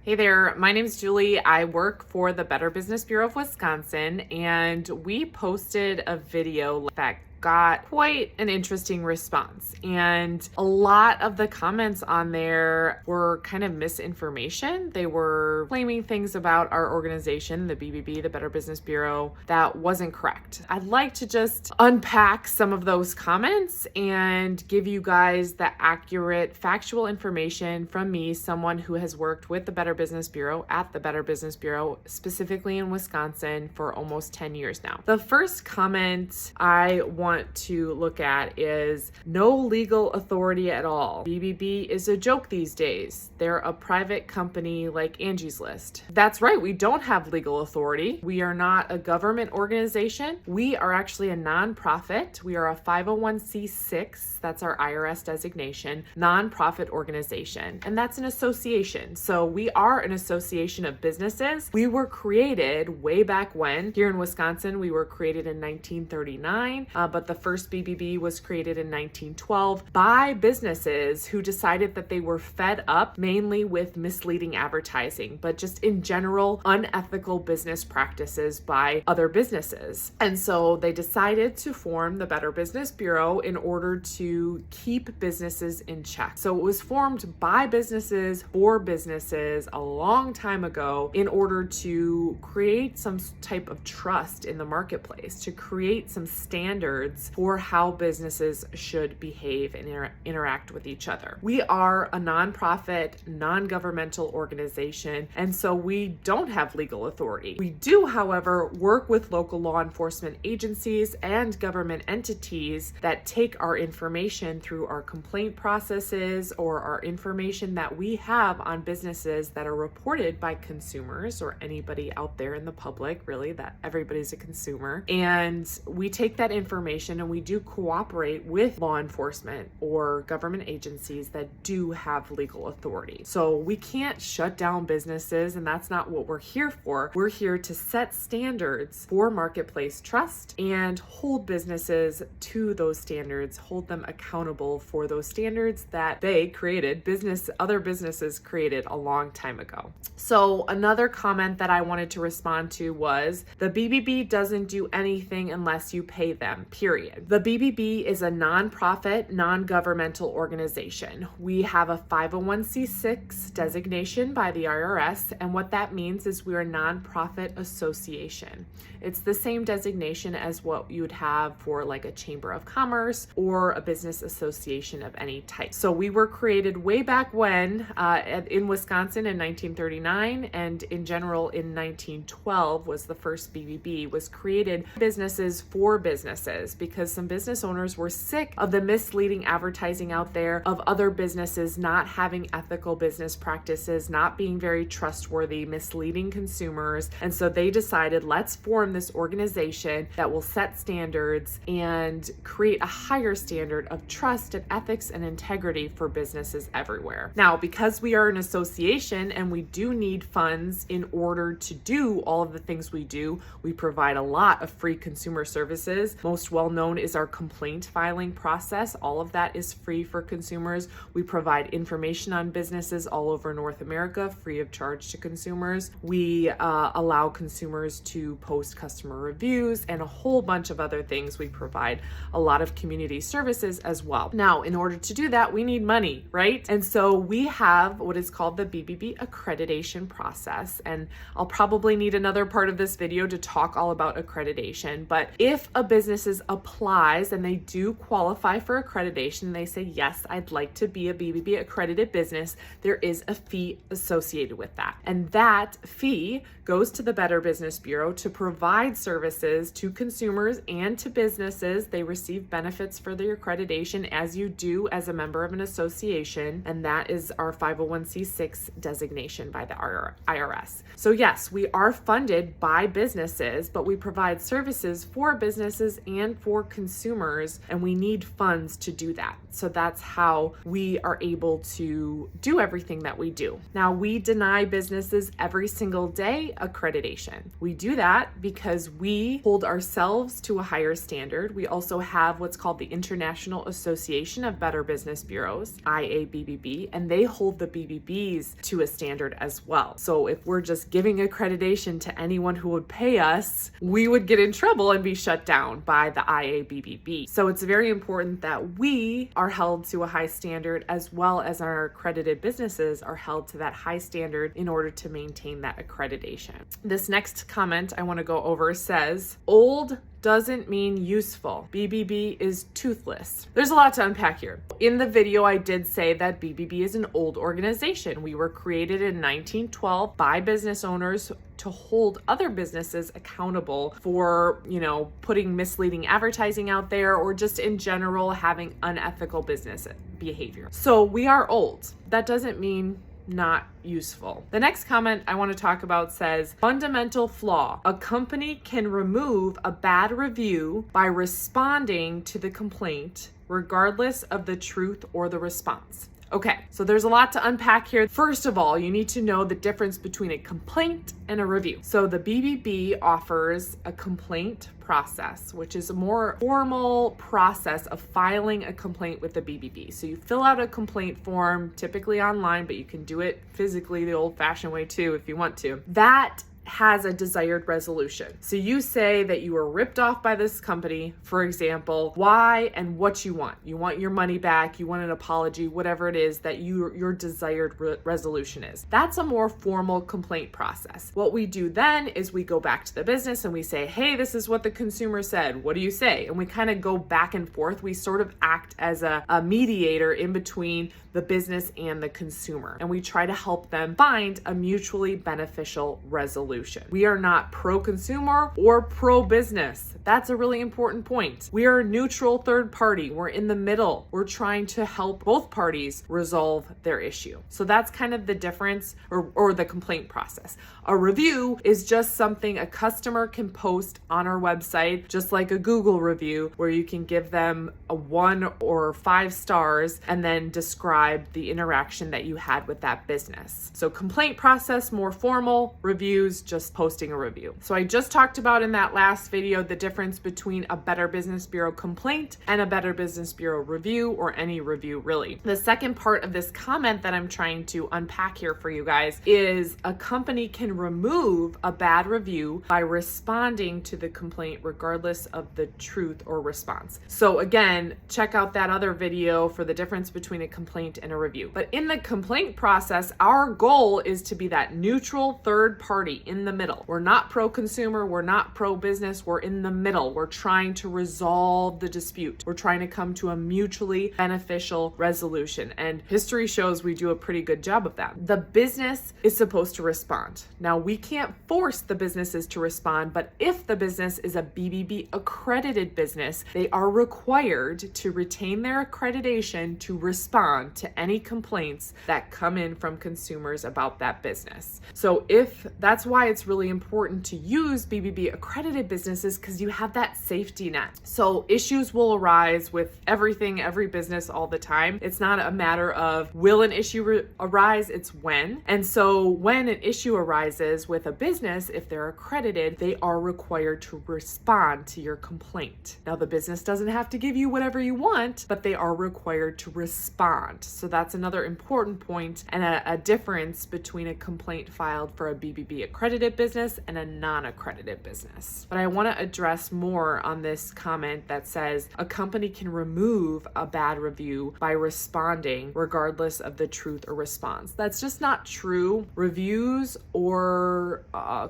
Hey there, my name is Julie. I work for the Better Business Bureau of Wisconsin, and we posted a video that got quite an interesting response. And a lot of the comments on there were kind of misinformation. They were claiming things about our organization, the BBB, the Better Business Bureau, that wasn't correct. I'd like to just unpack some of those comments and give you guys the accurate, factual information from me, someone who has worked with the Better Business Bureau at the Better Business Bureau, specifically in Wisconsin, for almost 10 years now. The first comment I want to look at is no legal authority at all. BBB is a joke these days. They're a private company like Angie's List. That's right, we don't have legal authority. We are not a government organization. We are actually a nonprofit. We are a 501c6, that's our IRS designation, nonprofit organization, and that's an association. So we are an association of businesses. We were created way back when. Here in Wisconsin, we were created in 1939, but the first BBB was created in 1912 by businesses who decided that they were fed up mainly with misleading advertising, but just in general, unethical business practices by other businesses. And so they decided to form the Better Business Bureau in order to keep businesses in check. So it was formed by businesses for businesses a long time ago in order to create some type of trust in the marketplace, to create some standards for how businesses should behave and interact with each other. We are a nonprofit, non-governmental organization, and so we don't have legal authority. We do, however, work with local law enforcement agencies and government entities that take our information through our complaint processes or our information that we have on businesses that are reported by consumers or anybody out there in the public, really, that everybody's a consumer. And we take that information and we do cooperate with law enforcement or government agencies that do have legal authority. So we can't shut down businesses, and that's not what we're here for. We're here to set standards for marketplace trust and hold businesses to those standards, hold them accountable for those standards that they created, other businesses created a long time ago. So another comment that I wanted to respond to was the BBB doesn't do anything unless you pay them, period. The BBB is a nonprofit, non-governmental organization. We have a 501c6 designation by the IRS, and what that means is we're a nonprofit association. It's the same designation as what you would have for like a chamber of commerce or a business association of any type. So we were created way back when in Wisconsin in 1939, and in general in 1912 was the first BBB, was created businesses for businesses, because some business owners were sick of the misleading advertising out there of other businesses not having ethical business practices, not being very trustworthy, misleading consumers. And so they decided, let's form this organization that will set standards and create a higher standard of trust and ethics and integrity for businesses everywhere. Now, because we are an association and we do need funds in order to do all of the things we do, we provide a lot of free consumer services. Most well known is our complaint filing process. All of that is free for consumers. We provide information on businesses all over North America, free of charge to consumers. We allow consumers to post customer reviews and a whole bunch of other things. We provide a lot of community services as well. Now, in order to do that, we need money, right? And so we have what is called the BBB accreditation process. And I'll probably need another part of this video to talk all about accreditation. But if a business applies and they do qualify for accreditation, they say, yes, I'd like to be a BBB accredited business, there is a fee associated with that. And that fee goes to the Better Business Bureau to provide services to consumers and to businesses. They receive benefits for their accreditation, as you do as a member of an association, and that is our 501c6 designation by the IRS. So yes, we are funded by businesses, but we provide services for businesses and important for consumers, and we need funds to do that. So that's how we are able to do everything that we do. Now, we deny businesses every single day accreditation. We do that because we hold ourselves to a higher standard. We also have what's called the International Association of Better Business Bureaus, IABBB, and they hold the BBBs to a standard as well. So if we're just giving accreditation to anyone who would pay us, we would get in trouble and be shut down by the IABBB. So it's very important that we are held to a high standard, as well as our accredited businesses are held to that high standard in order to maintain that accreditation. This next comment I want to go over says, old doesn't mean useful. BBB is toothless. There's a lot to unpack here. In the video, I did say that BBB is an old organization. We were created in 1912 by business owners to hold other businesses accountable for, putting misleading advertising out there, or just in general having unethical business behavior. So we are old. That doesn't mean not useful. The next comment I want to talk about says, fundamental flaw. A company can remove a bad review by responding to the complaint, regardless of the truth or the response. Okay, so there's a lot to unpack here. First of all, you need to know the difference between a complaint and a review. So the BBB offers a complaint process, which is a more formal process of filing a complaint with the BBB. So you fill out a complaint form, typically online, but you can do it physically the old-fashioned way too if you want to. That has a desired resolution. So you say that you were ripped off by this company, for example, why and what you want. You want your money back, you want an apology, whatever it is that your desired resolution is. That's a more formal complaint process. What we do then is we go back to the business and we say, hey, this is what the consumer said. What do you say? And we kind of go back and forth. We sort of act as a mediator in between the business and the consumer. And we try to help them find a mutually beneficial resolution. We are not pro-consumer or pro-business. That's a really important point. We are a neutral third party. We're in the middle. We're trying to help both parties resolve their issue. So that's kind of the difference, or the complaint process. A review is just something a customer can post on our website, just like a Google review, where you can give them a 1 or 5 stars and then describe the interaction that you had with that business. So complaint process, more formal. Reviews, just posting a review. So I just talked about in that last video the difference between a Better Business Bureau complaint and a Better Business Bureau review, or any review really. The second part of this comment that I'm trying to unpack here for you guys is, a company can remove a bad review by responding to the complaint regardless of the truth or response. So again, check out that other video for the difference between a complaint and a review. But in the complaint process, our goal is to be that neutral third party in the middle. We're not pro-consumer, we're not pro-business, we're in the middle. We're trying to resolve the dispute. We're trying to come to a mutually beneficial resolution. And history shows we do a pretty good job of that. The business is supposed to respond. Now, we can't force the businesses to respond, but if the business is a BBB accredited business, they are required to retain their accreditation to respond to any complaints that come in from consumers about that business. So that's why it's really important to use BBB accredited businesses, because you have that safety net. So issues will arise with every business all the time. It's not a matter of will an issue arise, it's when. And so when an issue arises with a business, if they're accredited, they are required to respond to your complaint. Now, the business doesn't have to give you whatever you want, but they are required to respond. So that's another important point, and a difference between a complaint filed for a BBB accredited business and a non-accredited business. But I want to address more on this comment that says a company can remove a bad review by responding regardless of the truth or response. That's just not true. Reviews or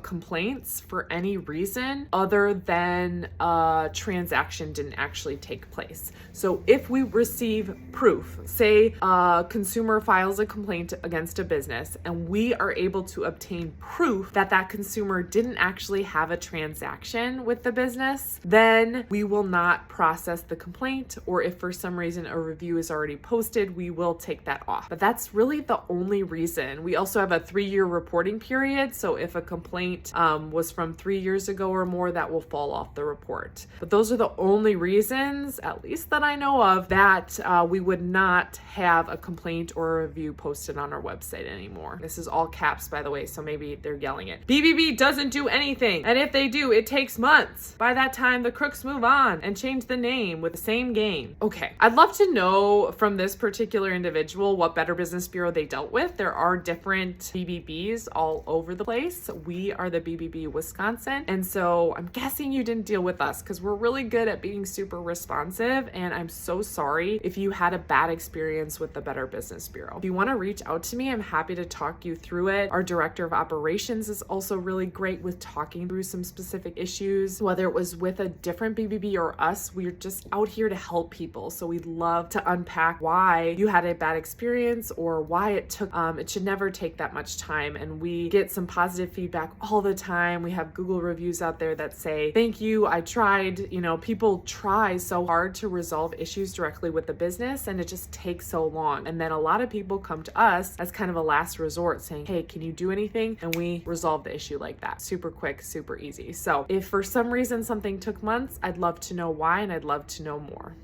complaints for any reason other than a transaction didn't actually take place. So if we receive proof, say a consumer files a complaint against a business, and we are able to obtain proof that that consumer didn't actually have a transaction with the business, then we will not process the complaint, or if for some reason a review is already posted, we will take that off. But that's really the only reason. We also have a 3-year reporting period, so if a complaint was from 3 years ago or more, that will fall off the report. But those are the only reasons, at least that I know of, that we would not have a complaint or a review posted on our website anymore. This is all caps, by the way, so maybe they're yelling it. BBB doesn't do anything, and if they do, it takes months. By that time, the crooks move on and change the name with the same game. Okay, I'd love to know from this particular individual what Better Business Bureau they dealt with. There are different BBBs all over the place. We are the BBB Wisconsin, and so I'm guessing you didn't deal with us because we're really good at being super responsive, and I'm so sorry if you had a bad experience with the Better Business Bureau. If you want to reach out to me, I'm happy to talk you through it. Our director of operations is also really great with talking through some specific issues, whether it was with a different BBB or us. We're just out here to help people, so we'd love to unpack why you had a bad experience or why it took it should never take that much time. And we get some positive feedback all the time. We have Google reviews out there that say, thank you, I tried. You know, people try so hard to resolve issues directly with the business, and it just takes so long. And then a lot of people come to us as kind of a last resort saying, hey, can you do anything? And we resolve the issue like that. Super quick, super easy. So if for some reason something took months, I'd love to know why, and I'd love to know more.